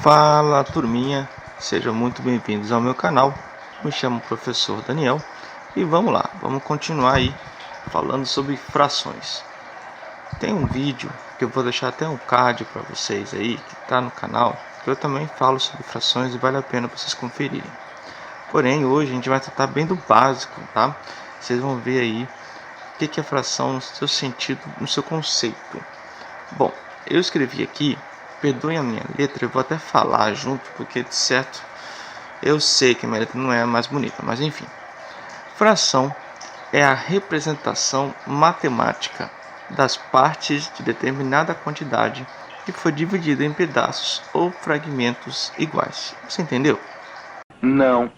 Fala turminha, sejam muito bem-vindos ao meu canal. Me chamo Professor Daniel e vamos lá, vamos continuar aí falando sobre frações. Tem um vídeo que eu vou deixar até um card para vocês aí, que está no canal, que eu também falo sobre frações e vale a pena vocês conferirem. Porém, hoje a gente vai tratar bem do básico, tá? Vocês vão ver aí o que é fração no seu sentido, no seu conceito. Bom, eu escrevi aqui, perdoem a minha letra, eu vou até falar junto, porque de certo eu sei que a minha letra não é a mais bonita, mas enfim. Fração é a representação matemática das partes de determinada quantidade que foi dividida em pedaços ou fragmentos iguais. Você entendeu? Não.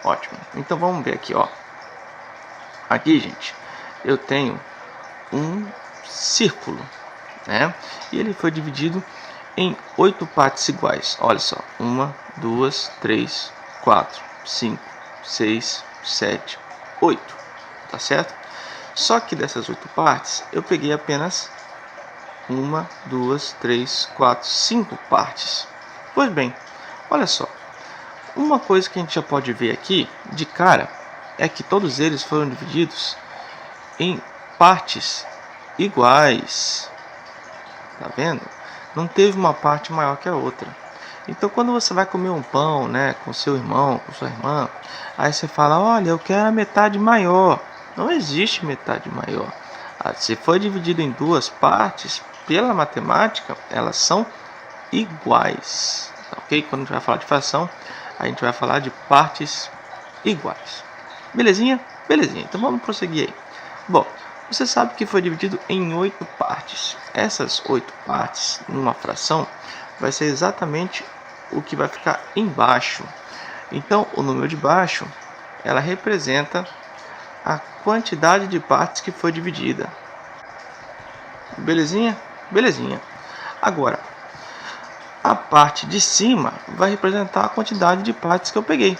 Ótimo. Então vamos ver aqui, ó. Aqui, gente, eu tenho um círculo, né? E ele foi dividido em 8 partes iguais. Olha só, 1, 2, 3, 4, 5, 6, 7, 8, tá certo? Só que dessas 8 partes, eu peguei apenas 1, 2, 3, 4, 5 partes. Pois bem, olha só, uma coisa que a gente já pode ver aqui, de cara, é que todos eles foram divididos em partes iguais. Tá vendo? Não teve uma parte maior que a outra. Então, quando você vai comer um pão, né, com seu irmão, com sua irmã, aí você fala: olha, eu quero a metade maior. Não existe metade maior. Se for dividido em duas partes, pela matemática, elas são iguais. Ok? Quando a gente vai falar de fração, a gente vai falar de partes iguais. Belezinha? Belezinha. Então vamos prosseguir aí. Bom, você sabe que foi dividido em 8 partes. Essas 8 partes, numa fração, vai ser exatamente o que vai ficar embaixo. Então, o número de baixo, ela representa a quantidade de partes que foi dividida. Belezinha? Belezinha. Agora, a parte de cima vai representar a quantidade de partes que eu peguei.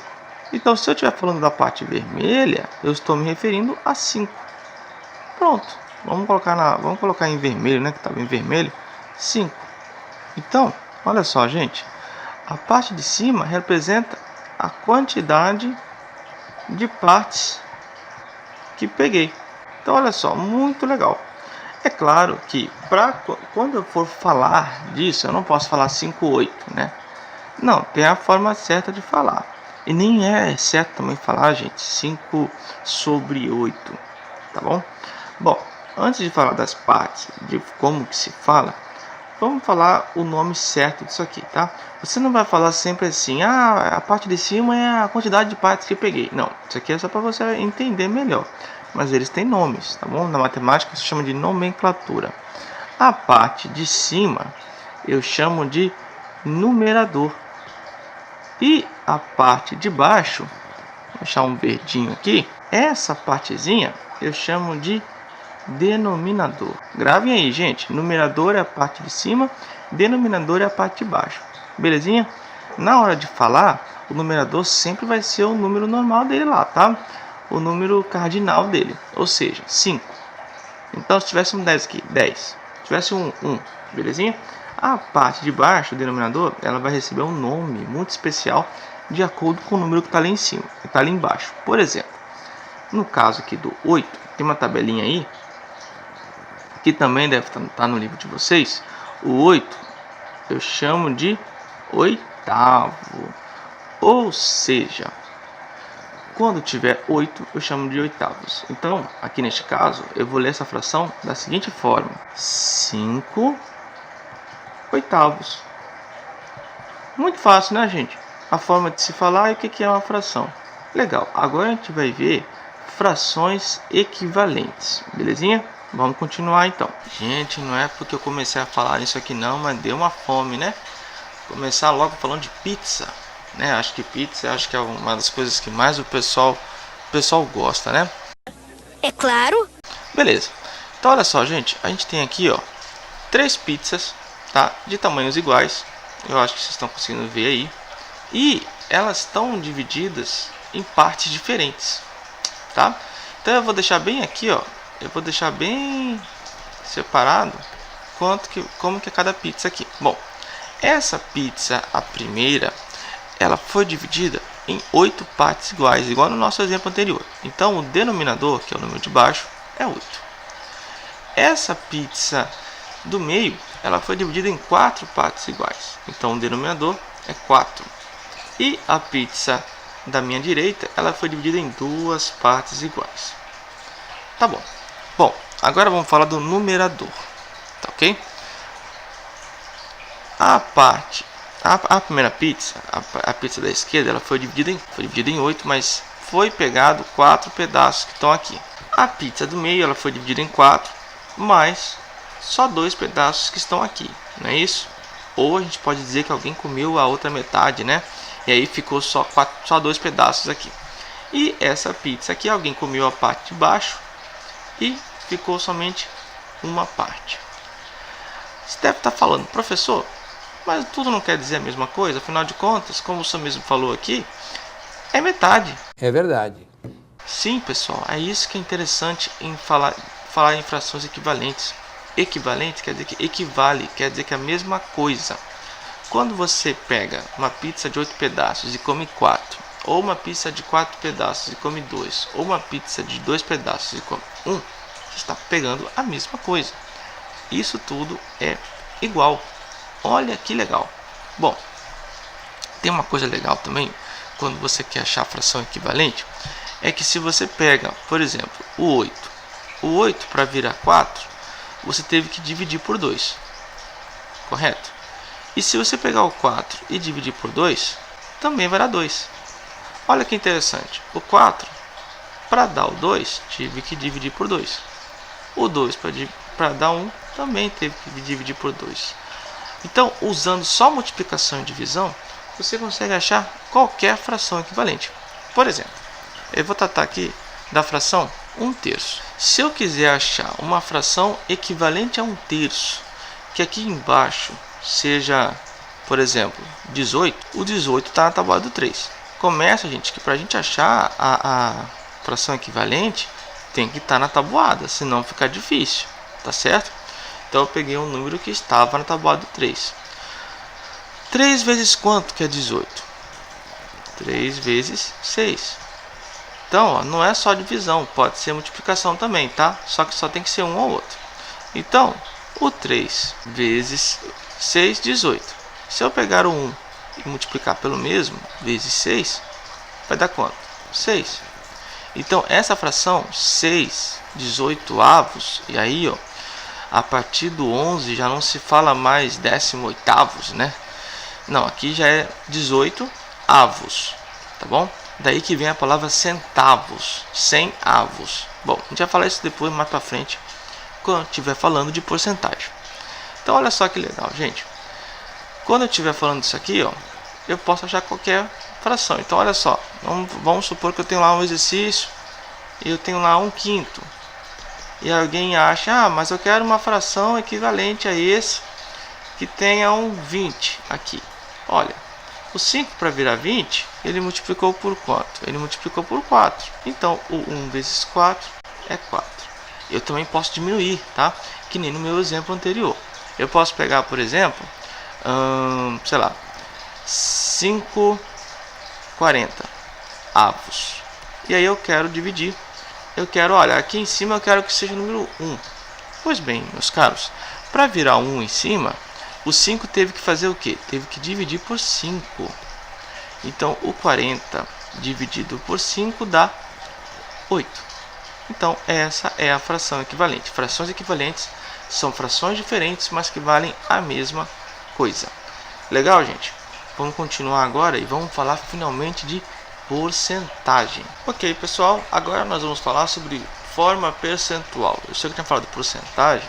Então, se eu estiver falando da parte vermelha, eu estou me referindo a 5. Pronto, vamos colocar em vermelho, né, que estava em vermelho, 5. Então, olha só, gente, a parte de cima representa a quantidade de partes que peguei. Então, olha só, muito legal. É claro que quando eu for falar disso, eu não posso falar 5, 8, né? Não, tem a forma certa de falar. E nem é certo também falar, gente, 5 sobre 8, tá bom? Bom, antes de falar das partes, de como que se fala, vamos falar o nome certo disso aqui, tá? Você não vai falar sempre assim: ah, a parte de cima é a quantidade de partes que eu peguei. Não, isso aqui é só para você entender melhor. Mas eles têm nomes, tá bom? Na matemática se chama de nomenclatura. A parte de cima eu chamo de numerador. E a parte de baixo, vou deixar um verdinho aqui, essa partezinha eu chamo de denominador. Gravem aí, gente. Numerador é a parte de cima, denominador é a parte de baixo. Belezinha? Na hora de falar, o numerador sempre vai ser o número normal dele lá, tá? O número cardinal dele, ou seja, 5. Então, se tivesse um 10 aqui, 10. Se tivesse um 1, belezinha? A parte de baixo, o denominador, ela vai receber um nome muito especial de acordo com o número que está ali em cima, que está ali embaixo. Por exemplo, no caso aqui do 8, tem uma tabelinha aí, que também deve estar no livro de vocês. O 8 eu chamo de oitavo. Ou seja, quando tiver 8, eu chamo de oitavos. Então, aqui neste caso, eu vou ler essa fração da seguinte forma: 5 oitavos. Muito fácil, né, gente? A forma de se falar e o que é uma fração. Legal, agora a gente vai ver frações equivalentes, belezinha? Vamos continuar então. Gente, não é porque eu comecei a falar isso aqui não, mas deu uma fome, né? Começar logo falando de pizza, né? Acho que pizza é uma das coisas que mais o pessoal gosta, né? É claro. Beleza. Então olha só, gente, a gente tem aqui, ó, 3 pizzas, tá? De tamanhos iguais. Eu acho que vocês estão conseguindo ver aí. E elas estão divididas em partes diferentes, tá? Então eu vou deixar bem aqui, ó. Eu vou deixar bem separado como que é cada pizza aqui. Bom, Essa pizza, a primeira, ela foi dividida em 8 partes iguais, igual no nosso exemplo anterior. Então, o denominador, que é o número de baixo, é 8. Essa pizza do meio, ela foi dividida em 4 partes iguais. Então, o denominador é 4. E a pizza da minha direita, ela foi dividida em 2 partes iguais. Tá bom. Bom, agora vamos falar do numerador. Tá ok? A primeira pizza, a pizza da esquerda, ela foi dividida em 8, mas foi pegado 4 pedaços que estão aqui. A pizza do meio, ela foi dividida em 4, mas só 2 pedaços que estão aqui, não é isso? Ou a gente pode dizer que alguém comeu a outra metade, né? E aí ficou só 2 pedaços aqui. E essa pizza aqui, alguém comeu a parte de baixo e ficou somente uma parte. Você deve estar falando, professor, mas tudo não quer dizer a mesma coisa, afinal de contas, como o senhor mesmo falou aqui, é metade. É verdade. Sim, pessoal, é isso que é interessante em falar em frações equivalentes. Equivalente quer dizer que equivale, quer dizer que é a mesma coisa. Quando você pega uma pizza de 8 pedaços e come 4, ou uma pizza de 4 pedaços e come 2, ou uma pizza de 2 pedaços e come 1, você está pegando a mesma coisa. Isso tudo é igual. Olha que legal. Bom, tem uma coisa legal também, quando você quer achar a fração equivalente, é que se você pega, por exemplo, o 8 para virar 4, você teve que dividir por 2, correto? E se você pegar o 4 e dividir por 2, também vai dar 2. Olha que interessante, o 4, para dar o 2, tive que dividir por 2. O 2 para dar 1, também teve que dividir por 2. Então, usando só multiplicação e divisão, você consegue achar qualquer fração equivalente. Por exemplo, eu vou tratar aqui da fração 1/3. Se eu quiser achar uma fração equivalente a 1/3, que aqui embaixo seja, por exemplo, 18, o 18 está na tabuada do 3. Começa, gente, que para a gente achar a fração equivalente, tem que estar na tabuada, senão fica difícil, tá certo? Então eu peguei um número que estava na tabuada do 3. 3 vezes quanto que é 18? 3 vezes 6. Então, ó, não é só divisão, pode ser multiplicação também, tá? Só que só tem que ser um ou outro. Então, o 3 vezes 6, 18. Se eu pegar o 1 e multiplicar pelo mesmo, vezes 6, vai dar quanto? 6. Então, essa fração, 6, 18 avos, e aí, ó, a partir do 11 já não se fala mais 18avos, né? Não, aqui já é 18 avos, tá bom? Daí que vem a palavra centavos, 100 avos. Bom, a gente vai falar isso depois, mais pra frente, quando estiver falando de porcentagem. Então, olha só que legal, gente. Quando eu estiver falando disso aqui, ó, eu posso achar qualquer fração. Então, olha só, vamos supor que eu tenho lá um exercício e eu tenho lá 1/5. E alguém acha, mas eu quero uma fração equivalente a esse que tenha um 20 aqui. Olha, o 5 para virar 20, ele multiplicou por quanto? Ele multiplicou por 4. Então, o 1 vezes 4 é 4. Eu também posso diminuir, tá? Que nem no meu exemplo anterior. Eu posso pegar, por exemplo, sei lá, 5/40 avos. E aí eu quero dividir. Eu quero, olha, aqui em cima eu quero que seja o número 1. Pois bem, meus caros, para virar 1 em cima, o 5 teve que fazer o quê? Teve que dividir por 5. Então, o 40 dividido por 5 dá 8. Então, essa é a fração equivalente. Frações equivalentes são frações diferentes, mas que valem a mesma coisa. Legal, gente? Vamos continuar agora e vamos falar finalmente de porcentagem. Ok, pessoal, agora nós vamos falar sobre forma percentual. Eu sei que eu tinha falado de porcentagem,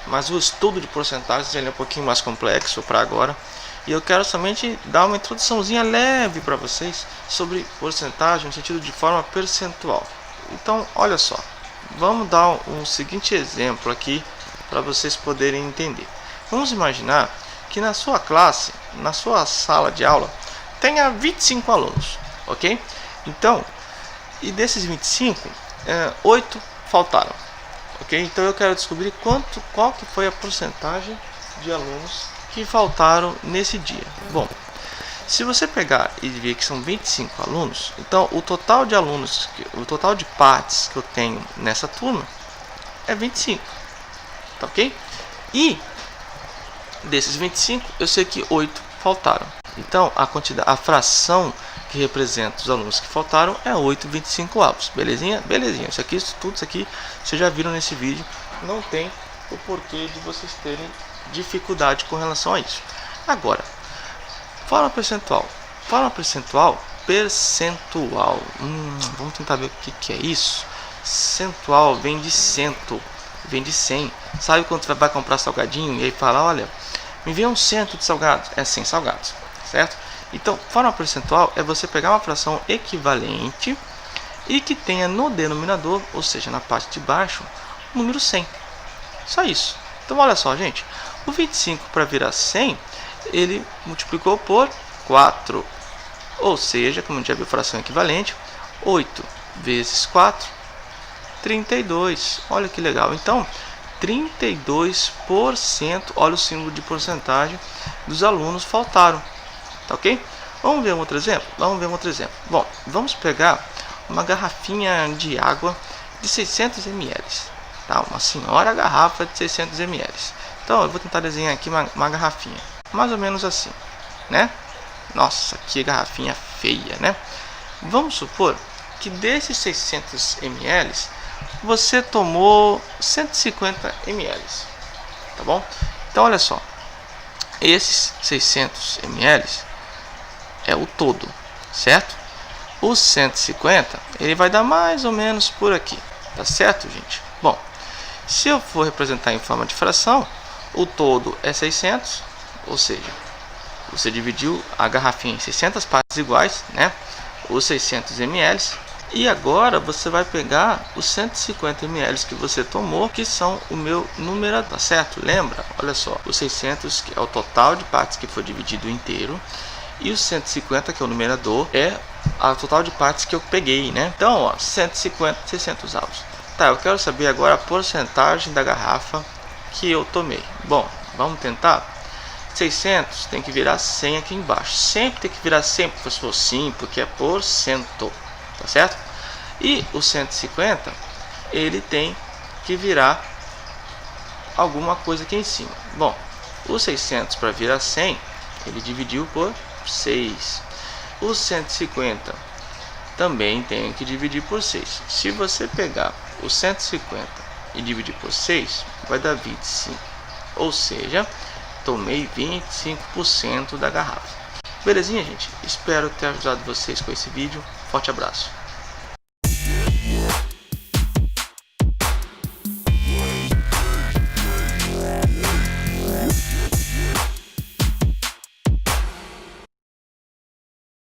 mas o estudo de porcentagens é um pouquinho mais complexo para agora. E eu quero somente dar uma introduçãozinha leve para vocês sobre porcentagem no sentido de forma percentual. Então, olha só, vamos dar um seguinte exemplo aqui para vocês poderem entender. Vamos imaginar que na sua classe, na sua sala de aula, tenha 25 alunos. Ok? Então, e desses 25, 8 faltaram. Ok? Então eu quero descobrir qual que foi a porcentagem de alunos que faltaram nesse dia. Bom, se você pegar e ver que são 25 alunos, então o total de alunos, o total de partes que eu tenho nessa turma é 25, tá ok? E desses 25, eu sei que 8 faltaram. Então a fração que representa os alunos que faltaram é 8/25. Belezinha? Belezinha. Tudo isso aqui vocês já viram nesse vídeo. Não tem o porquê de vocês terem dificuldade com relação a isso. Agora, forma percentual. Forma percentual. Vamos tentar ver o que é isso. Percentual vem de cento, vem de 100. Sabe quando você vai comprar salgadinho e aí fala, olha, me envia um cento de salgados? É 100 salgados, certo? Então, forma percentual é você pegar uma fração equivalente e que tenha no denominador, ou seja, na parte de baixo, o número 100. Só isso. Então, olha só, gente. O 25 para virar 100, ele multiplicou por 4. Ou seja, como a gente já viu, fração equivalente, 8 vezes 4, 32. Olha que legal. Então, 32%, olha o símbolo de porcentagem dos alunos faltaram. Tá ok? Vamos ver um outro exemplo? Bom, vamos pegar uma garrafinha de água de 600 ml. Tá? Uma senhora garrafa de 600 ml. Então, eu vou tentar desenhar aqui uma garrafinha. Mais ou menos assim, né? Nossa, que garrafinha feia, né? Vamos supor que desses 600 ml, você tomou 150 ml. Tá bom? Então, olha só. Esses 600 ml é o todo, certo? Os 150, ele vai dar mais ou menos por aqui, tá certo, gente? Bom, se eu for representar em forma de fração, o todo é 600, ou seja, você dividiu a garrafinha em 600 partes iguais, né? Os 600 ml. E agora você vai pegar os 150 ml que você tomou, que são o meu numerador, tá certo? Lembra? Olha só, os 600 que é o total de partes que foi dividido inteiro, e os 150, que é o numerador, é o total de partes que eu peguei, né? Então, ó, 150, 600 avos. Tá, eu quero saber agora a porcentagem da garrafa que eu tomei. Bom, vamos tentar. 600 tem que virar 100 aqui embaixo. Sempre tem que virar 100, professor, sim, porque é por cento, tá certo? E o 150, ele tem que virar alguma coisa aqui em cima. Bom, o 600 para virar 100, ele dividiu por 6. O 150 também tem que dividir por 6. Se você pegar o 150 e dividir por 6, vai dar 25. Ou seja, tomei 25% da garrafa. Belezinha, gente? Espero ter ajudado vocês com esse vídeo. Forte abraço.